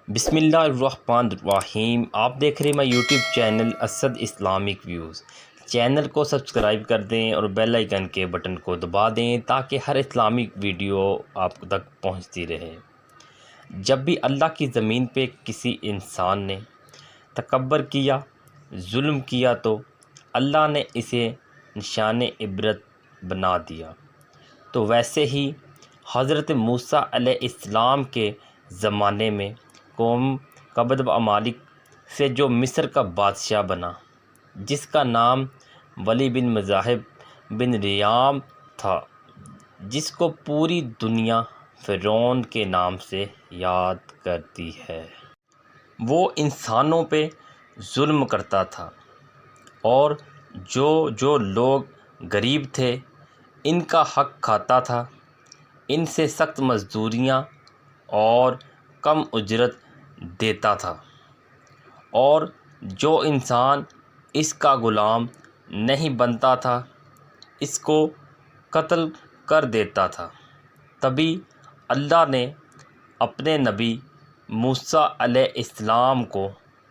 بسم اللہ الرحمن الرحیم۔ آپ دیکھ رہے ہیں YouTube channel Asad Islamic views. Channel کو سبسکرائب کر دیں اور بیل آئیکن کے بٹن کو دبا دیں تاکہ ہر اسلامک ویڈیو آپ تک پہنچتی رہے۔ جب بھی اللہ کی زمین پہ کسی انسان نے تکبر کیا، ظلم کیا تو اللہ نے اسے نشان عبرت بنا دیا۔ تو ویسے ہی حضرت موسیٰ علیہ السلام کے زمانے میں قوم قبط ممالک سے جو مصر کا بادشاہ بنا، جس کا نام ولی بن مذاہب بن ریام تھا، جس کو پوری دنیا فرعون کے نام سے یاد کرتی ہے، وہ انسانوں پہ ظلم کرتا تھا اور جو لوگ غریب تھے ان کا حق کھاتا تھا، ان سے سخت مزدوریاں اور کم اجرت دیتا تھا، اور جو انسان اس کا غلام نہیں بنتا تھا اس کو قتل کر دیتا تھا۔ تبھی اللہ نے اپنے نبی موسیٰ علیہ السلام کو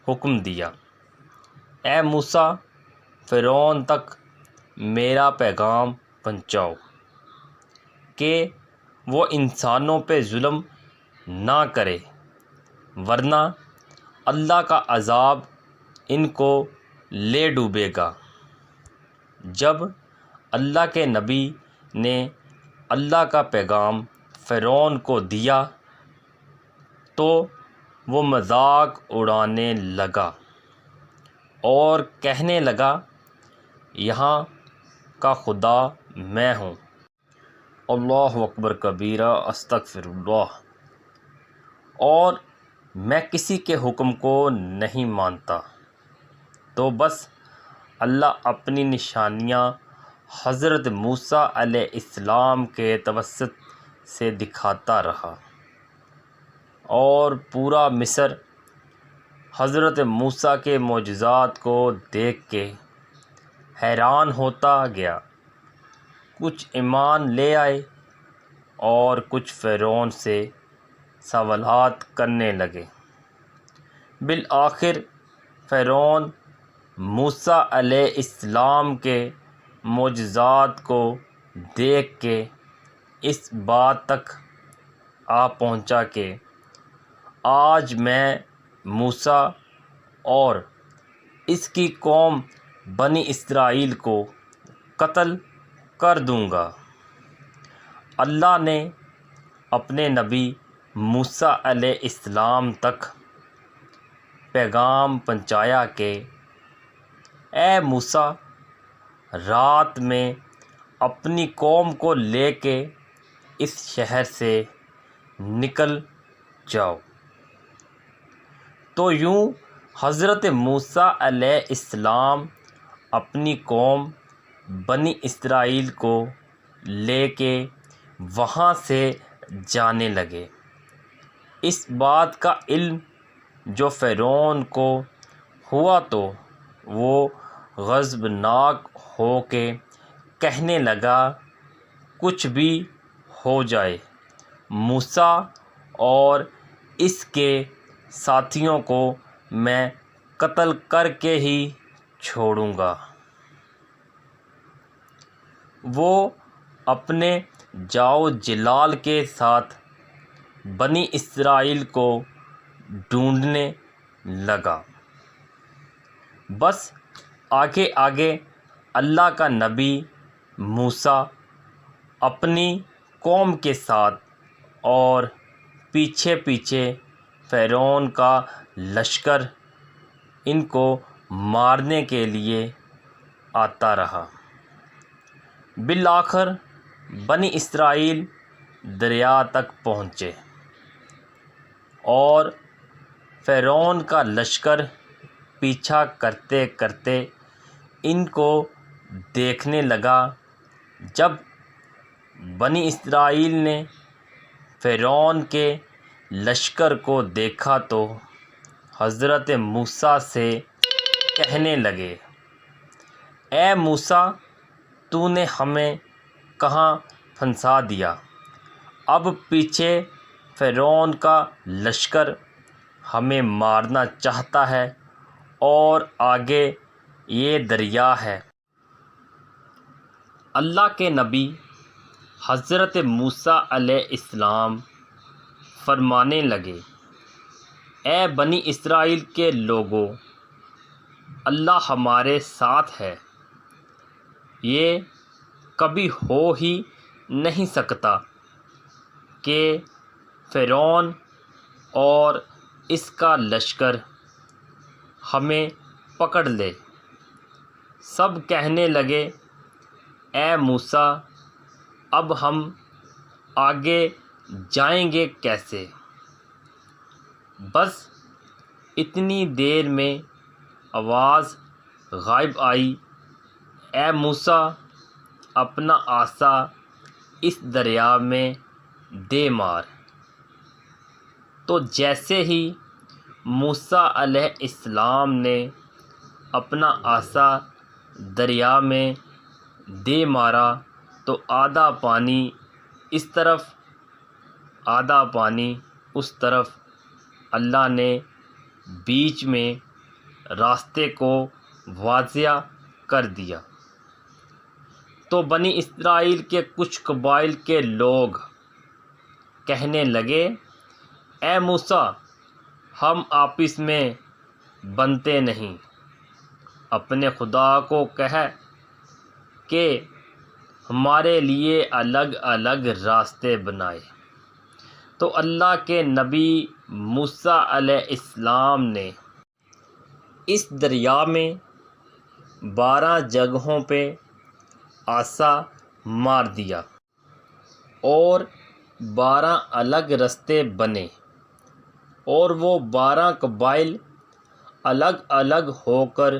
حکم دیا، اے موسیٰ، فرعون تک میرا پیغام پہنچاؤ کہ وہ انسانوں پہ ظلم نہ کرے، ورنہ اللہ کا عذاب ان کو لے ڈوبے گا۔ جب اللہ کے نبی نے اللہ کا پیغام فرعون کو دیا تو وہ مذاق اڑانے لگا اور کہنے لگا، یہاں کا خدا میں ہوں۔ اللہ اکبر کبیرہ، استغفر اللہ۔ اور میں کسی کے حکم کو نہیں مانتا۔ تو بس اللہ اپنی نشانیاں حضرت موسیٰ علیہ السلام کے توسط سے دکھاتا رہا، اور پورا مصر حضرت موسیٰ کے معجزات کو دیکھ کے حیران ہوتا گیا۔ کچھ ایمان لے آئے اور کچھ فرعون سے سوالات کرنے لگے۔ بالآخر فرعون موسیٰ علیہ السلام کے معجزات کو دیکھ کے اس بات تک آ پہنچا کہ آج میں موسیٰ اور اس کی قوم بنی اسرائیل کو قتل کر دوں گا۔ اللہ نے اپنے نبی موسیٰ علیہ السلام تک پیغام پہنچایا کہ اے موسیٰ، رات میں اپنی قوم کو لے کے اس شہر سے نکل جاؤ۔ تو یوں حضرت موسیٰ علیہ السلام اپنی قوم بنی اسرائیل کو لے کے وہاں سے جانے لگے۔ اس بات کا علم جو فرعون کو ہوا تو وہ غضبناک ہو کے کہنے لگا، کچھ بھی ہو جائے، موسیٰ اور اس کے ساتھیوں کو میں قتل کر کے ہی چھوڑوں گا۔ وہ اپنے جاؤ جلال کے ساتھ بنی اسرائیل کو ڈھونڈنے لگا۔ بس آگے آگے اللہ کا نبی موسیٰ اپنی قوم کے ساتھ اور پیچھے پیچھے فرعون کا لشکر ان کو مارنے کے لیے آتا رہا۔ بالآخر بنی اسرائیل دریا تک پہنچے اور فرعون کا لشکر پیچھا کرتے کرتے ان کو دیکھنے لگا۔ جب بنی اسرائیل نے فرعون کے لشکر کو دیکھا تو حضرت موسیٰ سے کہنے لگے، اے موسیٰ، تو نے ہمیں کہاں پھنسا دیا؟ اب پیچھے فرعون کا لشکر ہمیں مارنا چاہتا ہے، اور آگے یہ دریا ہے۔ اللہ کے نبی حضرت موسیٰ علیہ السلام فرمانے لگے، اے بنی اسرائیل کے لوگو، اللہ ہمارے ساتھ ہے، یہ کبھی ہو ہی نہیں سکتا کہ فرعون اور اس کا لشکر ہمیں پکڑ لے۔ سب کہنے لگے، اے موسیٰ، اب ہم آگے جائیں گے کیسے؟ بس اتنی دیر میں آواز غائب آئی، اے موسیٰ، اپنا عصا اس دریا میں دے مار۔ تو جیسے ہی موسیٰ علیہ السلام نے اپنا عصا دریا میں دے مارا تو آدھا پانی اس طرف آدھا پانی اس طرف اللہ نے بیچ میں راستے کو واضح کر دیا۔ تو بنی اسرائیل کے کچھ قبائل کے لوگ کہنے لگے، اے موسیٰ، ہم آپس میں بنتے نہیں، اپنے خدا کو کہہ کہ ہمارے لیے الگ الگ راستے بنائے۔ تو اللہ کے نبی موسیٰ علیہ السلام نے اس دریا میں 12 جگہوں پہ عصا مار دیا، اور 12 الگ راستے بنے، اور وہ 12 قبائل الگ الگ ہو کر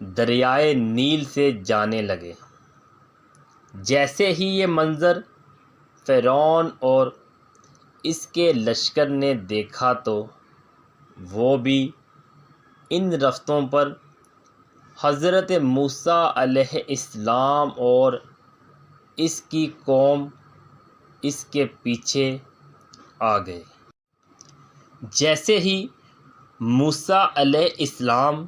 دریائے نیل سے جانے لگے۔ جیسے ہی یہ منظر فرعون اور اس کے لشکر نے دیکھا تو وہ بھی ان رستوں پر حضرت موسیٰ علیہ السلام اور اس کی قوم اس کے پیچھے آ گئے۔ جیسے ہی موسیٰ علیہ السلام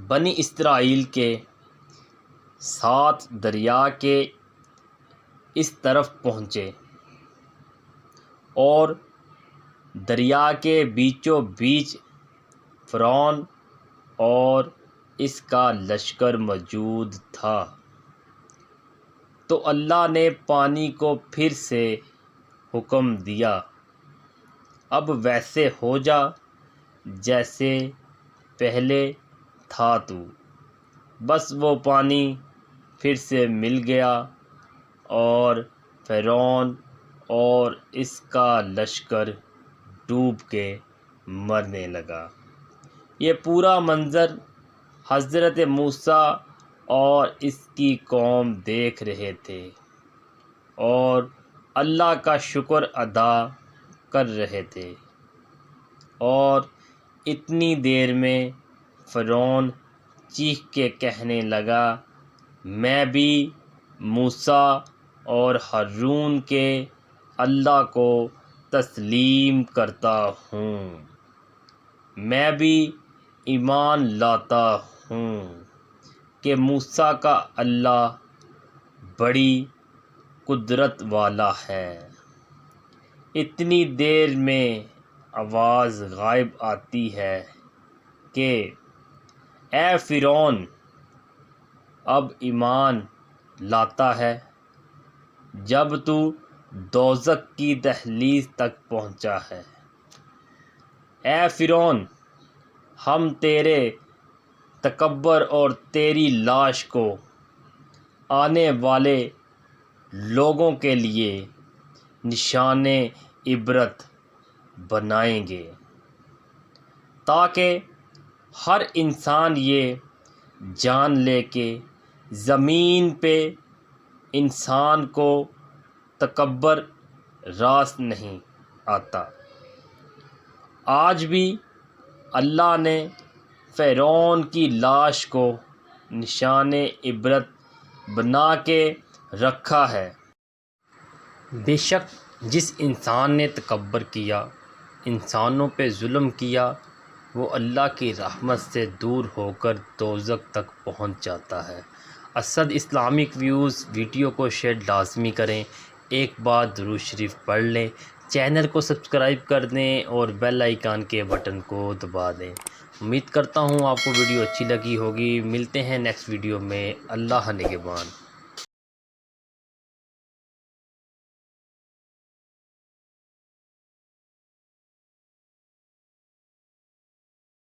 بنی اسرائیل کے ساتھ دریا کے اس طرف پہنچے اور دریا کے بیچوں بیچ فرعون اور اس کا لشکر موجود تھا، تو اللہ نے پانی کو پھر سے حکم دیا، اب ویسے ہو جا جیسے پہلے تھا تو۔ بس وہ پانی پھر سے مل گیا، اور فرعون اور اس کا لشکر ڈوب کے مرنے لگا۔ یہ پورا منظر حضرت موسیٰ اور اس کی قوم دیکھ رہے تھے اور اللہ کا شکر ادا کر رہے تھے، اور اتنی دیر میں فرعون چیخ کے کہنے لگا، میں بھی موسیٰ اور ہارون کے اللہ کو تسلیم کرتا ہوں، میں بھی ایمان لاتا ہوں کہ موسیٰ کا اللہ بڑی قدرت والا ہے۔ اتنی دیر میں آواز غائب آتی ہے کہ اے فرعون، اب ایمان لاتا ہے جب تو دوزخ کی دہلیز تک پہنچا ہے۔ اے فرعون، ہم تیرے تکبر اور تیری لاش کو آنے والے لوگوں کے لیے نشان عبرت بنائیں گے، تاکہ ہر انسان یہ جان لے کہ زمین پہ انسان کو تکبر راست نہیں آتا۔ آج بھی اللہ نے فرعون کی لاش کو نشان عبرت بنا کے رکھا ہے۔ بے شک جس انسان نے تکبر کیا، انسانوں پہ ظلم کیا وہ اللہ کی رحمت سے دور ہو کر دوزخ تک پہنچ جاتا ہے۔ اسد اسلامک ویوز ویڈیو کو شیئر لازمی کریں، ایک بار درود شریف پڑھ لیں، چینل کو سبسکرائب کر دیں اور بیل آئیکن کے بٹن کو دبا دیں۔ امید کرتا ہوں آپ کو ویڈیو اچھی لگی ہوگی۔ ملتے ہیں نیکسٹ ویڈیو میں۔ اللہ نگہبان۔